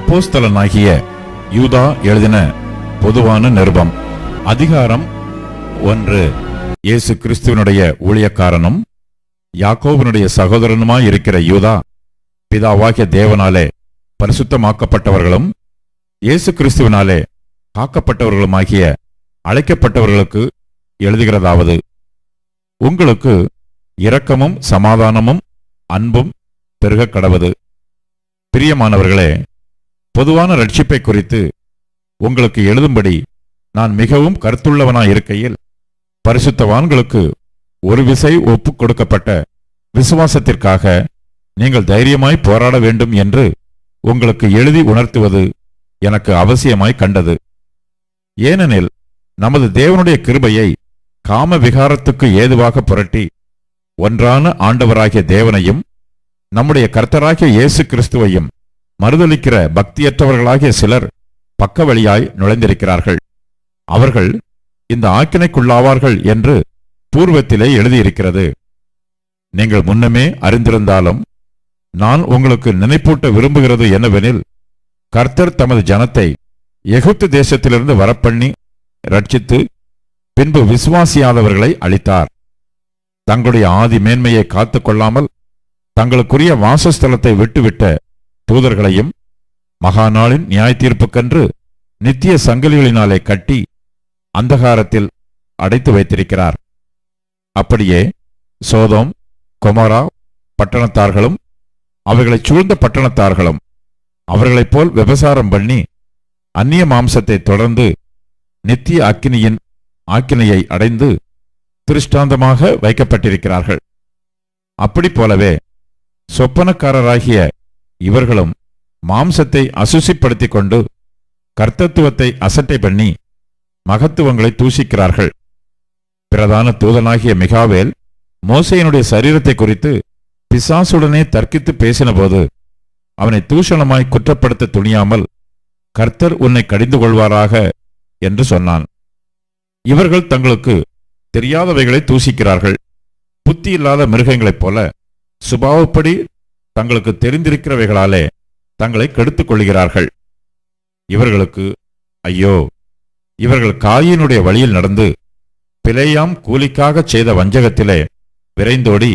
அப்போஸ்தலனாகிய யூதா எழுதின பொதுவான நிருபம். அதிகாரம் 1. இயேசு கிறிஸ்துவனுடைய ஊழியக்காரனும் யாக்கோபினுடைய சகோதரனுமாயிருக்கிற யூதா, பிதாவாகிய தேவனாலே பரிசுத்தமாக்கப்பட்டவர்களும் இயேசு கிறிஸ்துவினாலே காக்கப்பட்டவர்களுமாகிய அழைக்கப்பட்டவர்களுக்கு எழுதுகிறதாவது: உங்களுக்கு இரக்கமும் சமாதானமும் அன்பும் பெருகக் கடவது. பிரியமானவர்களே, பொதுவான ரட்சிப்பை குறித்து உங்களுக்கு எழுதும்படி நான் மிகவும் கருத்துள்ளவனாயிருக்கையில், பரிசுத்தவான்களுக்கு ஒரு விசை ஒப்புக் கொடுக்கப்பட்ட விசுவாசத்திற்காக நீங்கள் தைரியமாய் போராட வேண்டும் என்று உங்களுக்கு எழுதி உணர்த்துவது எனக்கு அவசியமாய் கண்டது. ஏனெனில் நமது தேவனுடைய கிருபையை காம விகாரத்துக்கு ஏதுவாக புரட்டி, ஒன்றான ஆண்டவராகிய தேவனையும் நம்முடைய கர்த்தராகிய இயேசு கிறிஸ்துவையும் மறுதலிக்கிற பக்தியற்றவர்களாகிய சிலர் பக்க வழியாய் நுழைந்திருக்கிறார்கள். அவர்கள் இந்த ஆக்கினைக்குள்ளாவார்கள் என்று பூர்வத்திலே எழுதியிருக்கிறது. நீங்கள் முன்னமே அறிந்திருந்தாலும் நான் உங்களுக்கு நினைப்பூட்ட விரும்புகிறது என்னவெனில், கர்த்தர் தமது ஜனத்தை எகிப்து தேசத்திலிருந்து வரப்பண்ணி ரட்சித்து பின்பு விசுவாசியாதவர்களை அளித்தார். தங்களுடைய ஆதி மேன்மையை காத்து கொள்ளாமல் தங்களுக்குரிய வாசஸ்தலத்தை விட்டுவிட்ட தூதர்களையும் மகாநாளின் நியாய தீர்ப்புக்கென்று நித்திய சங்கிலிகளினாலே கட்டி அந்தகாரத்தில் அடைத்து வைத்திருக்கிறார். அப்படியே சோதோம் கொமோரா பட்டணத்தார்களும் அவைகளைச் சூழ்ந்த பட்டணத்தார்களும் அவர்களைப் போல் விபசாரம் பண்ணி அந்நிய மாம்சத்தை தொடர்ந்து நித்திய அக்கினியின் ஆக்கினையை அடைந்து திருஷ்டாந்தமாக வைக்கப்பட்டிருக்கிறார்கள். அப்படி போலவே சொப்பனக்காரராகிய இவர்களும் மாம்சத்தை அசுசிப்படுத்திக் கொண்டு கர்த்தத்துவத்தை அசட்டை பண்ணி மகத்துவங்களை தூஷிக்கிறார்கள். பிரதான தூதனாகிய மிகாவேல் மோசேயினுடைய சரீரத்தை குறித்து பிசாசுடனே தர்க்கித்து பேசினபோது அவனை தூஷணமாய் குற்றப்படுத்த துணியாமல், கர்த்தர் உன்னை கடிந்து கொள்வாராக என்று சொன்னான். இவர்கள் தங்களுக்கு தெரியாதவைகளை தூஷிக்கிறார்கள். புத்தி இல்லாத மிருகங்களைப் போல சுபாவப்படி தங்களுக்கு தெரிந்திருக்கிறவைகளாலே தங்களை கெடுத்துக் கொள்கிறார்கள். இவர்களுக்கு ஐயோ! இவர்கள் காயினுடைய வழியில் நடந்து பிலேயாம் கூலிக்காகச் செய்த வஞ்சகத்திலே விரைந்தோடி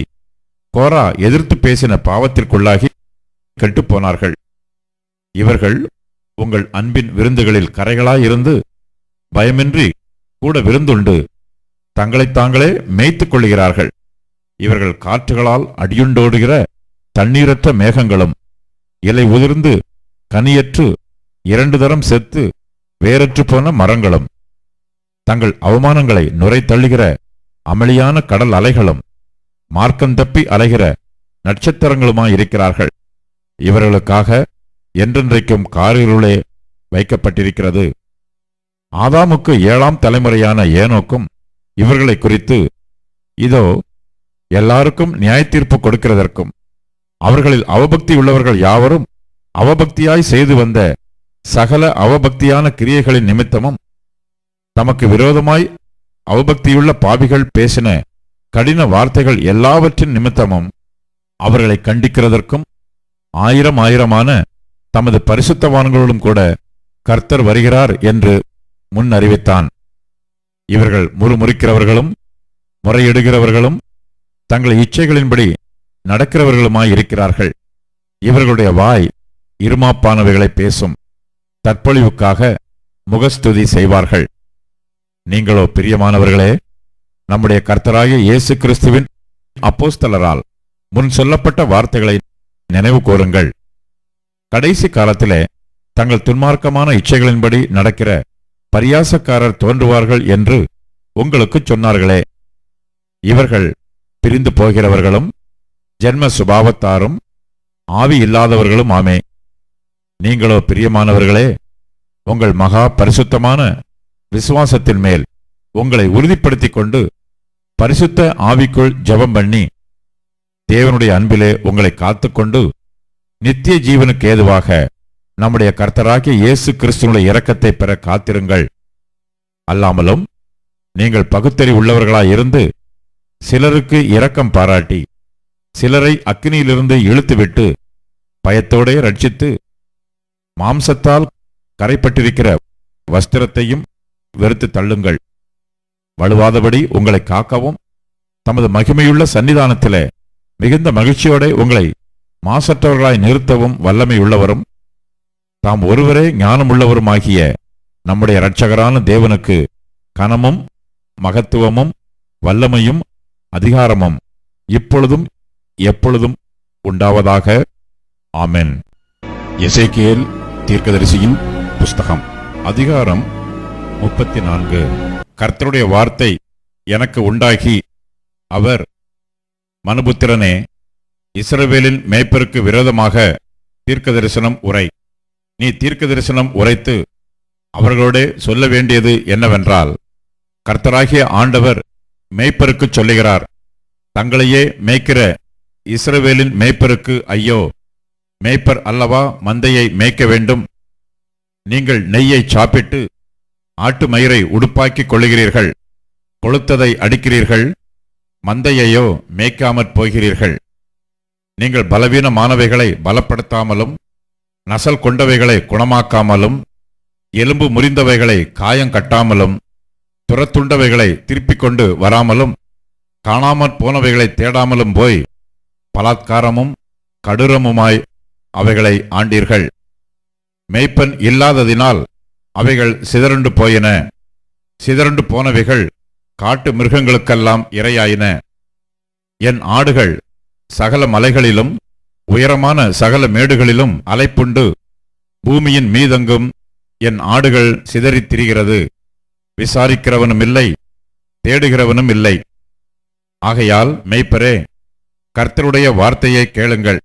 கோரா எதிர்த்து பேசின பாவத்திற்குள்ளாகி கெட்டுப்போனார்கள். இவர்கள் உங்கள் அன்பின் விருந்துகளில் கரைகளாயிருந்து பயமின்றி கூட விருந்துண்டு தங்களைத் தாங்களே மேய்த்துக் கொள்கிறார்கள். இவர்கள் காற்றுகளால் அடியுண்டோடுகிற தண்ணீரற்ற மேகங்களும் இலை உதிர்ந்து கனியற்று 2 தரம் செத்து வேரற்று போன மரங்களும், தங்கள் அவமானங்களை நுரை தள்ளுகிற அமளியான கடல் அலைகளும் மார்க்கந்தப்பி அலைகிற நட்சத்திரங்களுமாயிருக்கிறார்கள். இவர்களுக்காக என்றென்றைக்கும் காரிருளே வைக்கப்பட்டிருக்கிறது. ஆதாமுக்கு 7ஆம் தலைமுறையான ஏனோக்கும் இவர்களை குறித்து, இதோ எல்லாருக்கும் நியாயத்தீர்ப்பு கொடுக்கிறதற்கும் அவர்களில் அவபக்தி உள்ளவர்கள் யாவரும் அவபக்தியாய் செய்து வந்த சகல அவபக்தியான கிரியைகளின் நிமித்தமும் தமக்கு விரோதமாய் அவபக்தியுள்ள பாவிகள் பேசின கடின வார்த்தைகள் எல்லாவற்றின் நிமித்தமும் அவர்களை கண்டிக்கிறதற்கும் 1000 தமது பரிசுத்தவான்களோடும் கூட கர்த்தர் வருகிறார் என்று முன் அறிவித்தான். இவர்கள் முறுமுறுக்கிறவர்களும் முறையிடுகிறவர்களும் தங்கள் இச்சைகளின்படி நடக்கிறவர்களுமாயிருக்கிறார்கள். இவர்களுடைய வாய் இருமாப்பானவைகளை பேசும். தற்பொழிவுக்காக முகஸ்துதி செய்வார்கள். நீங்களோ பிரியமானவர்களே, நம்முடைய கர்த்தராகிய இயேசு கிறிஸ்துவின் அப்போஸ்தலரால் முன் சொல்லப்பட்ட வார்த்தைகளை நினைவு கூறுங்கள். கடைசி காலத்திலே தங்கள் துன்மார்க்கமான இச்சைகளின்படி நடக்கிற பரியாசக்காரர் தோன்றுவார்கள் என்று உங்களுக்கு சொன்னார்களே. இவர்கள் பிரிந்து போகிறவர்களும் ஜென்ம சுபாவத்தாரும் ஆவி இல்லாதவர்களும் ஆமே. நீங்களோ பிரியமானவர்களே, உங்கள் மகா பரிசுத்தமான விசுவாசத்தின் மேல் உங்களை உறுதிப்படுத்திக் கொண்டு பரிசுத்த ஆவிக்குள் ஜெபம் பண்ணி தேவனுடைய அன்பிலே உங்களை காத்துக்கொண்டு நித்திய ஜீவனுக்கு ஏதுவாக நம்முடைய கர்த்தராகிய இயேசு கிறிஸ்துவினுடைய இரக்கத்தை பெற காத்திருங்கள். அல்லாமலும் நீங்கள் பகுத்தறிவு உள்ளவர்களாயிருந்து சிலருக்கு இரக்கம் பாராட்டி சிலரை அக்கினியிலிருந்து இழுத்துவிட்டு பயத்தோடே ரட்சித்து மாம்சத்தால் கரைப்பட்டிருக்கிற வஸ்திரத்தையும் வெறுத்து தள்ளுங்கள். வலுவாதபடி உங்களை காக்கவும் தமது மகிமையுள்ள சன்னிதானத்திலே மிகுந்த மகிழ்ச்சியோட உங்களை மாசற்றவர்களாய் நிறுத்தவும் வல்லமையுள்ளவரும் தாம் ஒருவரே ஞானமுள்ளவருமாகிய நம்முடைய இரட்சகரான தேவனுக்கு கனமும் மகத்துவமும் வல்லமையும் அதிகாரமும் இப்பொழுதும் எப்பொழுதும் உண்டாவதாக. ஆமென். எசேக்கியேல் தீர்க்கதரிசியின் புஸ்தகம் அதிகாரம் 34. கர்த்தருடைய வார்த்தை எனக்கு உண்டாகி, அவர், மனுபுத்திரனே, இஸ்ரவேலின் மேய்ப்பருக்கு விரோதமாக தீர்க்கதரிசனம் உரை. நீ தீர்க்கதரிசனம் உரைத்து அவர்களோடே சொல்ல வேண்டியது என்னவென்றால், கர்த்தராகிய ஆண்டவர் மேய்ப்பருக்குச் சொல்லுகிறார், தங்களையே மேய்க்கிற இஸ்ரவேலின் மேய்ப்பருக்கு ஐயோ! மேய்ப்பர் அல்லவா மந்தையை மேய்க்க வேண்டும். நீங்கள் நெய்யை சாப்பிட்டு ஆட்டு மயிரை உடுப்பாக்கிக் கொள்ளுகிறீர்கள், கொளுத்ததை அடிக்கிறீர்கள், மந்தையையோ மேய்க்காமற் போகிறீர்கள். நீங்கள் பலவீனமானவைகளை பலப்படுத்தாமலும் நசல் கொண்டவைகளை குணமாக்காமலும் எலும்பு முறிந்தவைகளை காயங்கட்டாமலும் துரத்துண்டவைகளை திருப்பிக் கொண்டு வராமலும் காணாமற் போனவைகளை தேடாமலும் போய் பலாத்காரமும் கடூரமுமாய் அவைகளை ஆண்டீர்கள். மேய்ப்பன் இல்லாததினால் அவைகள் சிதறுண்டு போயின. சிதறுண்டு போனவைகள் காட்டு மிருகங்களுக்கெல்லாம் இரையாயின. என் ஆடுகள் சகல மலைகளிலும் உயரமான சகல மேடுகளிலும் அலைப்புண்டு பூமியின் மீதெங்கும் என் ஆடுகள் சிதறித் திரிகிறது. விசாரிக்கிறவனும் இல்லை, தேடுகிறவனும் இல்லை. ஆகையால் மேய்ப்பரே, கர்த்தருடைய வார்த்தையை கேளுங்கள்.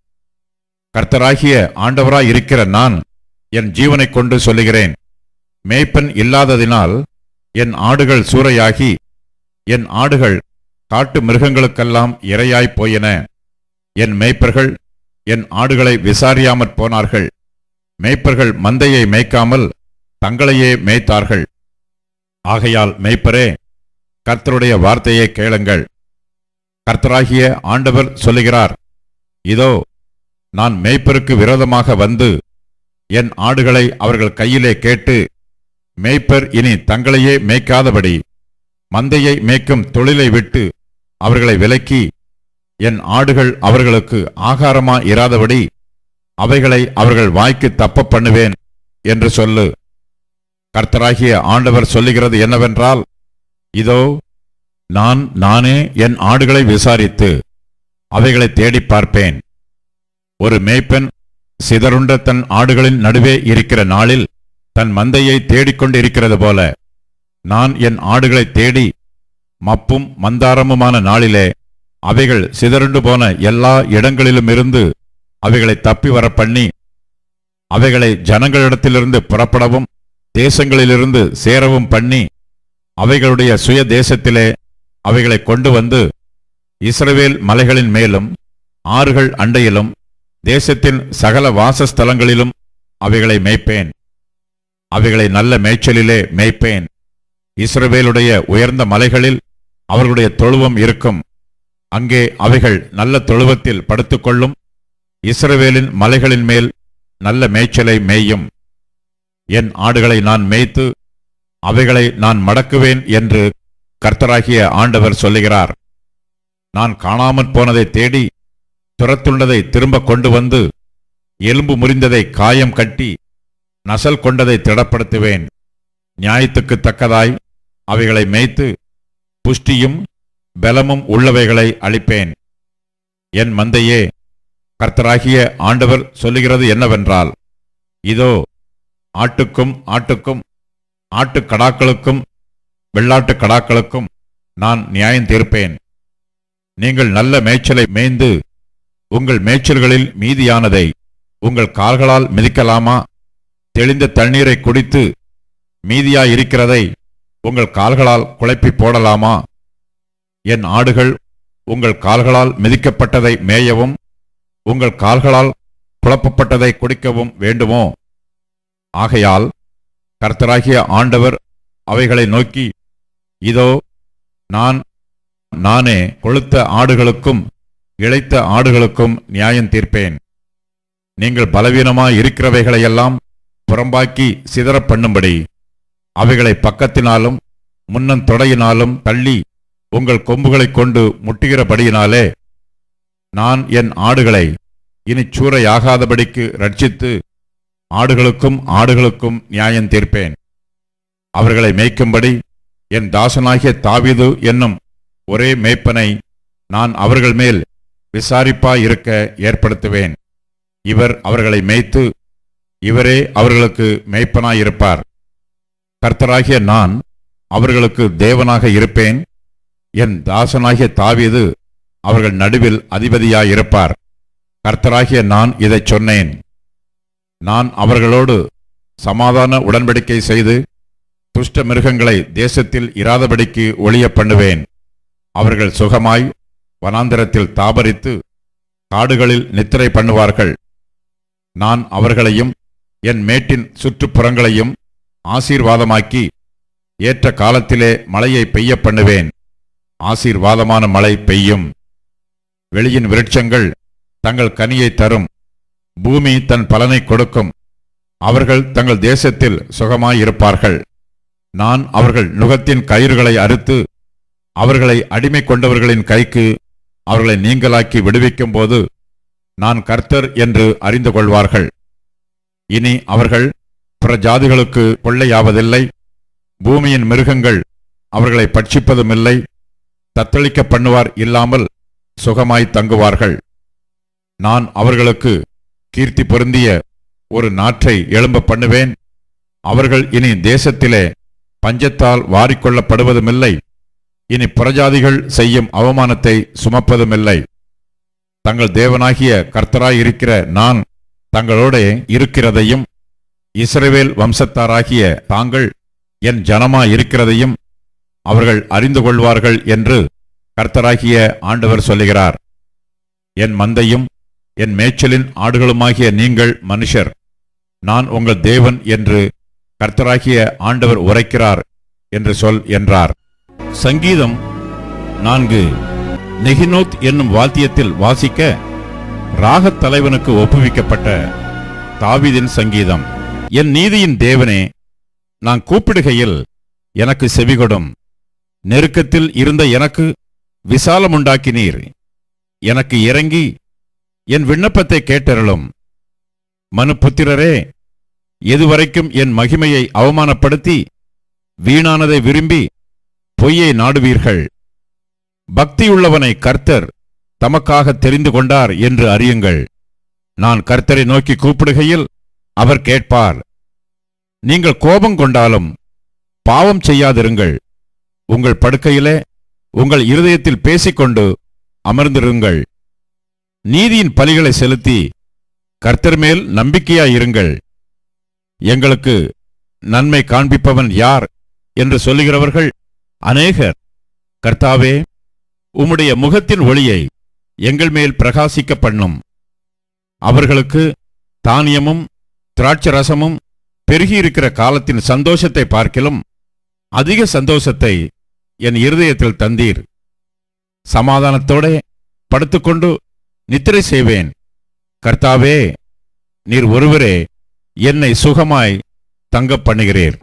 கர்த்தராகிய ஆண்டவராயிருக்கிற நான் என் ஜீவனைக் கொண்டு சொல்லுகிறேன், மேய்ப்பன் இல்லாததினால் என் ஆடுகள் சூறையாகி என் ஆடுகள் காட்டு மிருகங்களுக்கெல்லாம் இரையாய்ப் போயின. என் மேய்ப்பர்கள் என் ஆடுகளை விசாரியாமற் போனார்கள். மேய்ப்பர்கள் மந்தையை மேய்க்காமல் தங்களையே மேய்த்தார்கள். ஆகையால் மேய்ப்பரே, கர்த்தருடைய வார்த்தையை கேளுங்கள். கர்த்தராகிய ஆண்டவர் சொல்லுகிறார், இதோ, நான் மேய்ப்பருக்கு விரோதமாக வந்து என் ஆடுகளை அவர்கள் கையிலே கேட்டு, மேய்ப்பர் இனி தங்களையே மேய்க்காதபடி மந்தையை மேய்க்கும் தொழிலை விட்டு அவர்களை விலக்கி, என் ஆடுகள் அவர்களுக்கு ஆகாரமா இராதபடி அவைகளை அவர்கள் வாய்க்கு தப்ப பண்ணுவேன் என்று சொல்லு. கர்த்தராகிய ஆண்டவர் சொல்லுகிறது என்னவென்றால், இதோ, நானே என் ஆடுகளை விசாரித்து அவைகளை தேடிப் பார்ப்பேன். ஒரு மேய்ப்பன் சிதறுண்ட தன் ஆடுகளின் நடுவே இருக்கிற நாளில் தன் மந்தையை தேடிக்கொண்டிருக்கிறது போல, நான் என் ஆடுகளை தேடி மப்பும் மந்தாரமுமான நாளிலே அவைகள் சிதறுண்டு போன எல்லா இடங்களிலுமிருந்து அவைகளை தப்பி வர பண்ணி, அவைகளை ஜனங்களிடத்திலிருந்து புறப்படவும் தேசங்களிலிருந்து சேரவும் பண்ணி, அவைகளுடைய சுய தேசத்திலே அவைகளை கொண்டு வந்து இஸ்ரவேல் மலைகளின் மேலும் ஆறுகள் அண்டையிலும் தேசத்தின் சகல வாசஸ்தலங்களிலும் அவைகளை மேய்ப்பேன். அவைகளை நல்ல மேய்ச்சலிலே மேய்ப்பேன். இஸ்ரவேலுடைய உயர்ந்த மலைகளில் அவர்களுடைய தொழுவம் இருக்கும். அங்கே அவைகள் நல்ல தொழுவத்தில் படுத்துக்கொள்ளும். இஸ்ரவேலின் மலைகளின் மேல் நல்ல மேய்ச்சலை மேயும். என் ஆடுகளை நான் மேய்த்து அவைகளை நான் மடக்குவேன் என்று கர்த்தராகிய ஆண்டவர் சொல்லுகிறார். நான் காணாமற் போனதை தேடி துரத்துள்ளதை திரும்ப கொண்டு வந்து எலும்பு முறிந்ததை காயம் கட்டி நசல் கொண்டதை திடப்படுத்துவேன். நியாயத்துக்கு தக்கதாய் அவைகளை மேய்த்து புஷ்டியும் பலமும் உள்ளவைகளை அளிப்பேன். என் மந்தையே, கர்த்தராகிய ஆண்டவர் சொல்லுகிறது என்னவென்றால், இதோ, ஆட்டுக்கும் ஆட்டுக்கடாக்களுக்கும் வெள்ளாட்டுக் கடாக்களுக்கும் நான் நியாயம் தீர்ப்பேன். நீங்கள் நல்ல மேய்ச்சலை மேய்ந்து உங்கள் மேய்ச்சல்களில் மீதியானதை உங்கள் கால்களால் மிதிக்கலாமா? தெளிந்த தண்ணீரை குடித்து மீதியாயிருக்கிறதை உங்கள் கால்களால் குழப்பி போடலாமா? என் ஆடுகள் உங்கள் கால்களால் மிதிக்கப்பட்டதை மேயவும் உங்கள் கால்களால் குழப்பப்பட்டதை குடிக்கவும் வேண்டுமோ? ஆகையால் கர்த்தராகிய ஆண்டவர் அவைகளை நோக்கி, இதோ, நானே கொழுத்த ஆடுகளுக்கும் இளைத்த ஆடுகளுக்கும் நியாயம் தீர்ப்பேன். நீங்கள் பலவீனமாய் இருக்கிறவைகளையெல்லாம் புறம்பாக்கி சிதறப் பண்ணும்படி அவைகளை பக்கத்தினாலும் முன்னந்தொடையினாலும் தள்ளி உங்கள் கொம்புகளைக் கொண்டு முட்டுகிறபடியினாலே நான் என் ஆடுகளை இனி சூறையாகாதபடிக்கு ரட்சித்து ஆடுகளுக்கும் நியாயம் தீர்ப்பேன். அவர்களை மேய்க்கும்படி என் தாசனாகிய தாவீது என்னும் ஒரே மேய்ப்பனை நான் அவர்கள் மேல் விசாரிப்பாயிருக்க ஏற்படுத்துவேன். இவர் அவர்களை மேய்த்து இவரே அவர்களுக்கு மேய்ப்பனாயிருப்பார். கர்த்தராகிய நான் அவர்களுக்கு தேவனாக இருப்பேன். என் தாசனாகிய தாவீது அவர்கள் நடுவில் அதிபதியாயிருப்பார். கர்த்தராகிய நான் இதைச் சொன்னேன். நான் அவர்களோடு சமாதான உடன்படிக்கை செய்து துஷ்ட மிருகங்களை தேசத்தில் இராதபடிக்கு ஒழிய பண்ணுவேன். அவர்கள் சுகமாய் வனாந்தரத்தில் தாபரித்து காடுகளில் நித்திரை பண்ணுவார்கள். நான் அவர்களையும் என் மேட்டின் சுற்றுப்புறங்களையும் ஆசீர்வாதமாக்கி ஏற்ற காலத்திலே மழையை பெய்ய பண்ணுவேன். ஆசீர்வாதமான மழை பெய்யும். வெளியின் விருட்சங்கள் தங்கள் கனியை தரும். பூமி தன் பலனை கொடுக்கும். அவர்கள் தங்கள் தேசத்தில் சுகமாயிருப்பார்கள். நான் அவர்கள் நுகத்தின் கயிறுகளை அறுத்து அவர்களை அடிமை கொண்டவர்களின் கைக்கு அவர்களை நீங்களாக்கி விடுவிக்கும் போது நான் கர்த்தர் என்று அறிந்து கொள்வார்கள். இனி அவர்கள் பிற ஜாதிகளுக்கு கொள்ளையாவதில்லை. பூமியின் மிருகங்கள் அவர்களை பட்சிப்பதுமில்லை. தத்தளிக்க பண்ணுவார் இல்லாமல் சுகமாய் தங்குவார்கள். நான் அவர்களுக்கு கீர்த்தி பொருந்திய ஒரு நாற்றை எழும்ப பண்ணுவேன். அவர்கள் இனி தேசத்திலே பஞ்சத்தால் வாரிக்கொள்ளப்படுவதுமில்லை. இனி புறஜாதிகள் செய்யும் அவமானத்தை சுமப்பதுமில்லை. தங்கள் தேவனாகிய கர்த்தராயிருக்கிற நான் தங்களோடே இருக்கிறதையும் இஸ்ரவேல் வம்சத்தாராகிய தாங்கள் என் ஜனமாயிருக்கிறதையும் அவர்கள் அறிந்து கொள்வார்கள் என்று கர்த்தராகிய ஆண்டவர் சொல்லுகிறார். என் மந்தையும் என் மேய்ச்சலின் ஆடுகளுமாகிய நீங்கள் மனுஷர், நான் உங்கள் தேவன் என்று கர்த்தராகிய ஆண்டவர் உரைக்கிறார் என்று சொல் என்றார். சங்கீதம் 4. நெகினோத் என்னும் வாத்தியத்தில் வாசிக்க ராகத் தலைவனுக்கு ஒப்புவிக்கப்பட்ட தாவீதின் சங்கீதம். என் நீதியின் தேவனே, நான் கூப்பிடுகையில் எனக்கு செவிகொடும். நெருக்கத்தில் இருந்த எனக்கு விசாலமுண்டாக்கினீர். எனக்கு இறங்கி என் விண்ணப்பத்தை கேட்டருளும். மனுபுத்திரரே, எதுவரைக்கும் என் மகிமையை அவமானப்படுத்தி வீணானதை விரும்பி பொய்யை நாடுவீர்கள்? பக்தியுள்ளவனை கர்த்தர் தமக்காக தெரிந்து கொண்டார் என்று அறியுங்கள். நான் கர்த்தரை நோக்கி கூப்பிடுகையில் அவர் கேட்பார். நீங்கள் கோபம் கொண்டாலும் பாவம் செய்யாதிருங்கள். உங்கள் படுக்கையிலே உங்கள் இருதயத்தில் பேசிக்கொண்டு அமர்ந்திருங்கள். நீதியின் பலிகளை செலுத்தி கர்த்தர் மேல் நம்பிக்கையாயிருங்கள். எங்களுக்கு நன்மை காண்பிப்பவன் யார் என்று சொல்லுகிறவர்கள் அநேகர். கர்த்தாவே, உம்முடைய முகத்தின் ஒளியை எங்கள் மேல் பிரகாசிக்க பண்ணும். அவர்களுக்கு தானியமும் திராட்சரசமும் பெருகியிருக்கிற காலத்தின் சந்தோஷத்தை பார்க்கிலும் அதிக சந்தோஷத்தை என் இருதயத்தில் தந்தீர். சமாதானத்தோடே படுத்துக்கொண்டு நித்திரை செய்வேன். கர்த்தாவே, நீர் ஒருவரே என்னை சுகமாய் தங்கப் பண்ணுகிறீர்.